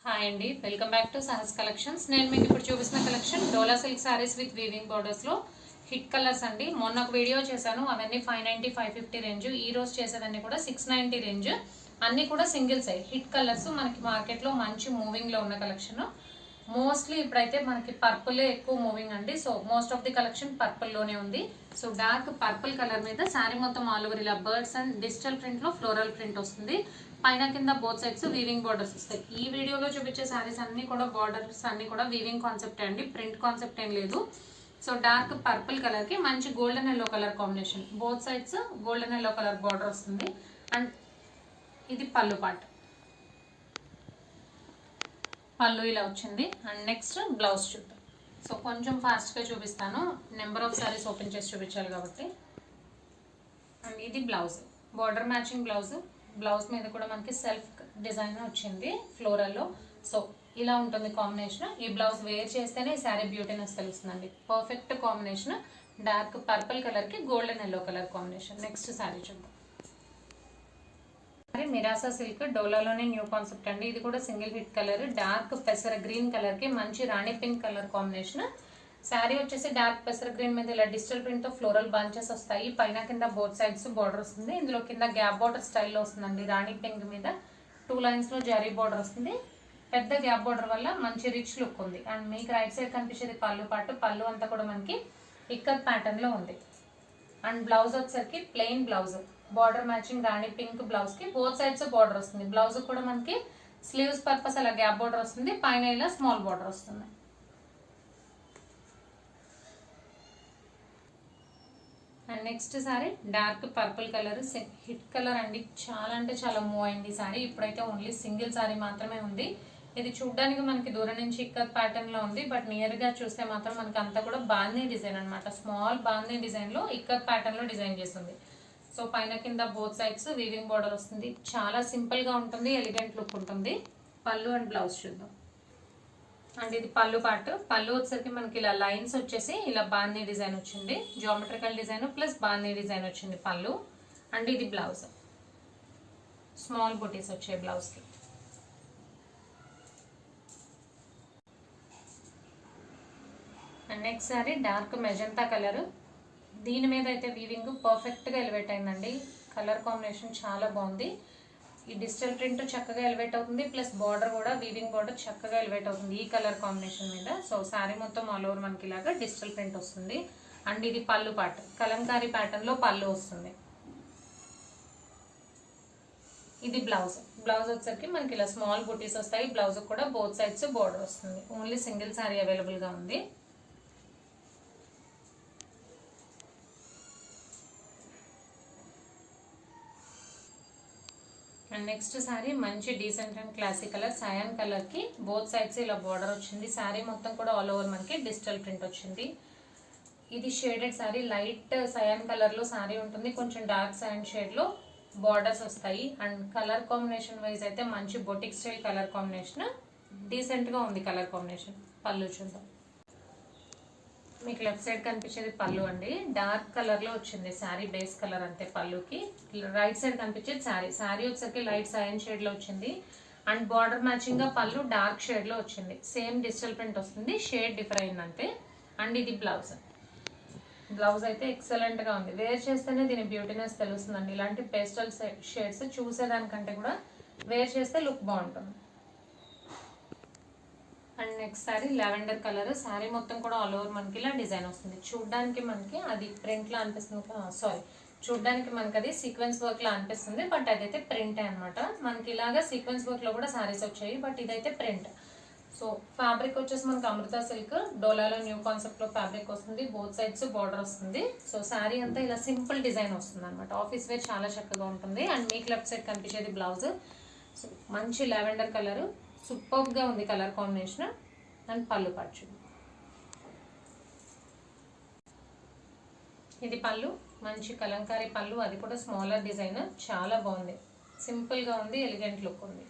Hi అండి, welcome back to Sahas collections. నేను మీకు ఇప్పుడు చూపిస్తున్న collection Dola silk saris with weaving బోర్డర్స్లో హిట్ కలర్స్ అండి. మొన్న ఒక వీడియో చేశాను, అవన్నీ 590 550 రేంజ్. ఈ రోజు చేసేదన్నీ కూడా 690 రేంజ్. అన్నీ కూడా సింగిల్ సైడ్ హిట్ కలర్స్. మనకి మార్కెట్లో మంచి మూవింగ్లో ఉన్న కలెక్షన్. మోస్ట్లీ ఇప్పుడైతే మనకి పర్పులే ఎక్కువ మూవింగ్ అండి. So most of the collection పర్పుల్లోనే ఉంది. సో డార్క్ పర్పుల్ కలర్ మీద శారీ మొత్తం ఆల్ ఓవర్ ఇలా బర్డ్స్ అండ్ డిజిటల్ ప్రింట్లో ఫ్లోరల్ ప్రింట్ వస్తుంది. పైన కింద బోత్ సైడ్స్ వీవింగ్ బార్డర్స్ వస్తాయి. ఈ వీడియోలో చూపించే శారీస్ అన్ని కూడా బార్డర్స్ అన్ని కూడా వీవింగ్ కాన్సెప్ట్ అండి, ప్రింట్ కాన్సెప్ట్ ఏం లేదు. సో డార్క్ పర్పుల్ కలర్ కి మంచి golden yellow colour combination, both sides golden yellow colour border వస్తుంది. అండ్ ఇది పళ్ళు పార్ట్, పళ్ళు ఇలా వచ్చింది. అండ్ నెక్స్ట్ బ్లౌజ్ చూద్దాం. సో కొంచెం ఫాస్ట్గా చూపిస్తాను, నెంబర్ ఆఫ్ శారీస్ ఓపెన్ చేసి చూపించాలి కాబట్టి. అండ్ ఇది blouse, border matching blouse. Blouse మీద కూడా మనకి సెల్ఫ్ డిజైన్ వచ్చింది ఫ్లోరల్లో. సో ఇలా ఉంటుంది కాంబినేషన్. ఈ బ్లౌజ్ వేర్ చేస్తేనే ఈ శారీ బ్యూటీనెస్ తెలుస్తుందండి. పర్ఫెక్ట్ కాంబినేషన్, డార్క్ పర్పుల్ కలర్కి golden yellow colour combination. Next sari చూద్దాం. మిరాసా సిల్క్ డోలాలోనే న్యూ కాన్సెప్ట్ అండి. ఇది కూడా సింగిల్ హిట్ కలర్, డార్క్ పెసర గ్రీన్ కలర్ కి మంచి రాణి పింక్ కలర్ కాంబినేషన్. శారీ వచ్చేసి డార్క్ పెసర గ్రీన్ మీద ఇలా డిజిటల్ ప్రింట్ తో ఫ్లోరల్ బంచెస్ వస్తాయి. పైన కింద బోత్ సైడ్స్ బార్డర్ వస్తుంది. ఇందులో కింద గ్యాప్ బార్డర్ స్టైల్లో వస్తుందండి. రాణి పింక్ మీద 2 లైన్స్ లో జరీ బార్డర్ వస్తుంది. పెద్ద గ్యాప్ బార్డర్ వల్ల మంచి రిచ్ లుక్ ఉంది. అండ్ మీకు రైట్ సైడ్ కనిపించేది పళ్ళు పాటు. పళ్ళు అంతా కూడా మనకి ఇక్కత్ ప్యాటర్న్ లో ఉంది. అండ్ బ్లౌజ్ వచ్చేసరికి ప్లెయిన్ బ్లౌజ్, బార్డర్ మ్యాచింగ్ రాణి పింక్ బ్లౌజ్ కి బోత్ సైడ్స్ బార్డర్ వస్తుంది. బ్లౌజ్ కూడా మనకి స్లీవ్స్ పర్పస్ అలా గ్యాప్ బార్డర్ వస్తుంది. పైన ఇలా స్మాల్ బార్డర్ వస్తుంది. And next sorry dark purple colour, hit colour అండి. చాలా అంటే చాలా మూవ్ అయింది సారీ. ఇప్పుడైతే ఓన్లీ సింగిల్ సారీ మాత్రమే ఉంది. ఇది చూడడానికి మనకి దూరం నుంచి ఇక్కత్ ప్యాటర్న్ లో ఉంది, బట్ నియర్ గా చూస్తే మాత్రం మనకి అంతా కూడా బాందీ డిజైన్ అనమాట. స్మాల్ బాందీ డిజైన్ లో ఇక్కత్ ప్యాటర్న్ లో డిజైన్ చేస్తుంది. సో పైన కింద బోత్ సైడ్స్ వీవింగ్ బార్డర్ వస్తుంది. చాలా సింపుల్ గా ఉంటుంది, ఎలిగెంట్ లుక్ ఉంటుంది. పళ్ళు అండ్ బ్లౌజ్ చూద్దాం. అండ్ ఇది పళ్ళు పార్ట్. పళ్ళు వచ్చేసరికి మనకి ఇలా లైన్స్ వచ్చేసి ఇలా బాందీ డిజైన్ వచ్చింది. జియోమెట్రికల్ డిజైన్ ప్లస్ బాందీ డిజైన్ వచ్చింది పళ్ళు. అండ్ ఇది బ్లౌజ్, స్మాల్ బుటీస్ వచ్చాయి బ్లౌజ్ కి. And next sorry dark magenta colour. దీని మీద అయితే వీవింగ్ పర్ఫెక్ట్ గా ఎలివేట్ అయిందండి. కలర్ కాంబినేషన్ చాలా బాగుంది. ఈ డిజిటల్ ప్రింట్ చక్కగా ఎలివేట్ అవుతుంది, ప్లస్ బార్డర్ కూడా వీవింగ్ బార్డర్ చక్కగా ఎలివేట్ అవుతుంది ఈ కలర్ కాంబినేషన్ మీద. సో శారీ మొత్తం ఆల్ ఓవర్ మనకి ఇలాగా డిజిటల్ ప్రింట్ వస్తుంది. అండ్ ఇది పళ్ళు పార్ట్, కలంకారీ ప్యాటర్న్ లో పళ్ళు వస్తుంది. ఇది బ్లౌజ్. బ్లౌజ్ వచ్చేసరికి మనకి ఇలా స్మాల్ బుటీస్ వస్తాయి. బ్లౌజ్ కూడా బోత్ సైడ్స్ బార్డర్ వస్తుంది. ఓన్లీ సింగిల్ శారీ అవైలబుల్ గా ఉంది. అండ్ నెక్స్ట్ శారీ మంచి decent and classic colour, సయాన్ colour కి బోత్ సైడ్స్ ఇలా బార్డర్ వచ్చింది. శారీ మొత్తం కూడా ఆల్ ఓవర్ మనకి డిజిటల్ ప్రింట్ వచ్చింది. ఇది షేడెడ్ శారీ, లైట్ సయాన్ కలర్ లో శారీ ఉంటుంది. కొంచెం డార్క్ సయాన్ షేడ్ లో బార్డర్స్ వస్తాయి. అండ్ కలర్ కాంబినేషన్ వైజ్ అయితే మంచి boutique style colour combination, decent గా ఉంది కలర్ కాంబినేషన్. పళ్ళు చూద్దాం. మీకు లెఫ్ట్ సైడ్ కనిపించేది పళ్ళు అండి. డార్క్ కలర్ లో వచ్చింది శారీ, బేస్ కలర్ అంతే పళ్ళుకి. రైట్ సైడ్ కనిపించేది శారీ. శారీ వచ్చేసరికి లైట్ సైన్ షేడ్ లో వచ్చింది. అండ్ బార్డర్ మ్యాచింగ్ గా పళ్ళు డార్క్ షేడ్ లో వచ్చింది. సేమ్ డిజిటల్ ప్రింట్ వస్తుంది, షేడ్ డిఫర్ అయింది అంతే. అండ్ ఇది బ్లౌజ్. బ్లౌజ్ అయితే ఎక్సలెంట్ గా ఉంది. వేర్ చేస్తేనే దీని బ్యూటీనెస్ తెలుస్తుందండి. ఇలాంటి పేస్టల్ షేడ్స్ చూసేదానికంటే కూడా వేర్ చేస్తే లుక్ బాగుంటుంది. And next sorry lavender colour. Sari మొత్తం కూడా ఆల్ ఓవర్ మనకి ఇలా డిజైన్ వస్తుంది. చూడడానికి మనకి అది ప్రింట్ లా అనిపిస్తుంది, సారీ చూడడానికి మనకి అది సీక్వెన్స్ వర్క్ లా అనిపిస్తుంది, బట్ అదైతే ప్రింట్ అనమాట. మనకి ఇలాగా సీక్వెన్స్ వర్క్ లో కూడా శారీస్ వచ్చాయి, బట్ ఇదైతే ప్రింట్. సో ఫ్యాబ్రిక్ వచ్చేసి మనకి అమృత సిల్క్ డోలాలో న్యూ కాన్సెప్ట్ లో ఫ్యాబ్రిక్ వస్తుంది. బోత్ సైడ్స్ బార్డర్ వస్తుంది. సో శారీ అంతా ఇలా సింపుల్ డిజైన్ వస్తుంది అనమాట. ఆఫీస్ వేర్ చాలా చక్కగా ఉంటుంది. అండ్ మీకు లెఫ్ట్ సైడ్ కనిపించేది బ్లౌజ్. సో మంచి లావెండర్ కలర్, సూపర్ గా ఉంది కలర్ కాంబినేషన్. అండ్ పళ్ళు పచ్చు, ఇది పళ్ళు మంచి కలంకారీ పళ్ళు, అది కూడా స్మాలర్ డిజైన్. చాలా బాగుంది, సింపుల్ గా ఉంది, ఎలిగెంట్ లుక్ ఉంది.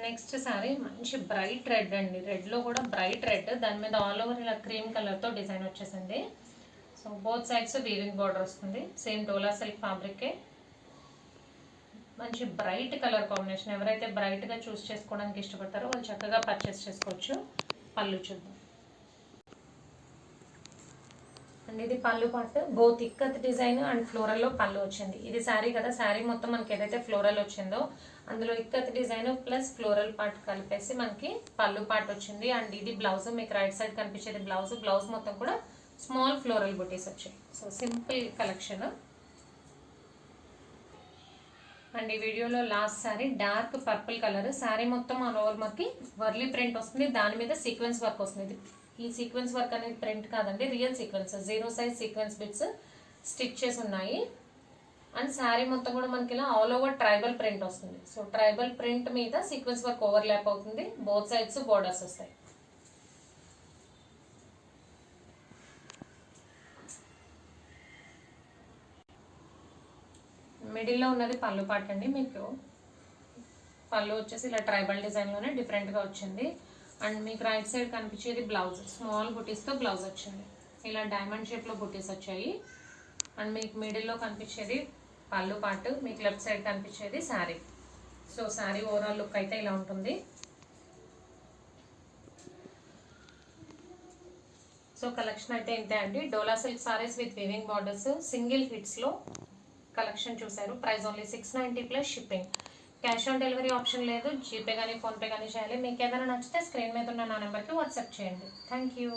నెక్స్ట్ సారీ మంచి బ్రైట్ రెడ్ అండి. రెడ్ లో కూడా బ్రైట్ రెడ్, దాని మీద ఆల్ ఓవర్ ఇలా క్రీమ్ కలర్ తో డిజైన్ వచ్చేసింది. So so both sides weaving border వస్తుంది. సేమ్ డోలా సిల్క్ ఫ్యాబ్రికే. మంచి బ్రైట్ కలర్ కాంబినేషన్. ఎవరైతే బ్రైట్గా చూస్ చేసుకోవడానికి ఇష్టపడతారో వాళ్ళు చక్కగా పర్చేస్ చేసుకోవచ్చు. పళ్ళు చూద్దాం. అండ్ ఇది pallu part. Both ikat design and ఫ్లోరల్లో పళ్ళు వచ్చింది. ఇది శారీ కదా, శారీ మొత్తం మనకి ఏదైతే ఫ్లోరల్ వచ్చిందో అందులో ikat design plus floral part కలిపేసి మనకి పళ్ళు పార్ట్ వచ్చింది. అండ్ ఇది బ్లౌజ్, మీకు రైట్ సైడ్ కనిపించేది బ్లౌజ్. బ్లౌజ్ మొత్తం కూడా స్మాల్ ఫ్లోరల్ బుటీస్ వచ్చాయి. So simple collection. అండ్ ఈ వీడియోలో last sari dark purple colour. Sari మొత్తం ఆల్ ఓవర్ మనకి వర్లీ ప్రింట్ వస్తుంది. దాని మీద సీక్వెన్స్ వర్క్ వస్తుంది. ఈ సీక్వెన్స్ వర్క్ అనేది ప్రింట్ కాదండి, real sequence. 0 size sequence bits stitch చేసి ఉన్నాయి. అండ్ శారీ మొత్తం కూడా మనకి ఇలా ఆల్ ఓవర్ ట్రైబల్ ప్రింట్ వస్తుంది. సో ట్రైబల్ ప్రింట్ మీద సీక్వెన్స్ వర్క్ ఓవర్లాప్ అవుతుంది. బోత్ సైడ్స్ బోర్డర్స్ వస్తాయి. మిడిల్లో ఉన్నది పళ్ళు పార్ట్ అండి. మీకు పళ్ళు వచ్చేసి ఇలా ట్రైబల్ డిజైన్లోనే డిఫరెంట్గా వచ్చింది. అండ్ మీకు రైట్ సైడ్ కనిపించేది బ్లౌజ్. స్మాల్ బుటీస్తో బ్లౌజ్ వచ్చింది. ఇలా డైమండ్ షేప్లో బుటీస్ వచ్చాయి. అండ్ మీకు మిడిల్లో కనిపించేది పళ్ళు పార్ట్, మీకు లెఫ్ట్ సైడ్ కనిపించేది sari. So sari overall look అయితే ఇలా ఉంటుంది. సో కలెక్షన్ అయితే ఇంతే అండి. Dola silk saris with weaving borders single హిట్స్లో కలెక్షన్ చూసారు. Price only 690 plus shipping. Cash on delivery option లేదు. జీపే కానీ ఫోన్పే కానీ చేయాలి. మీకు ఏదైనా నచ్చితే స్క్రీన్ మీద ఉన్న నా నెంబర్కి వాట్సాప్ చేయండి. Thank you.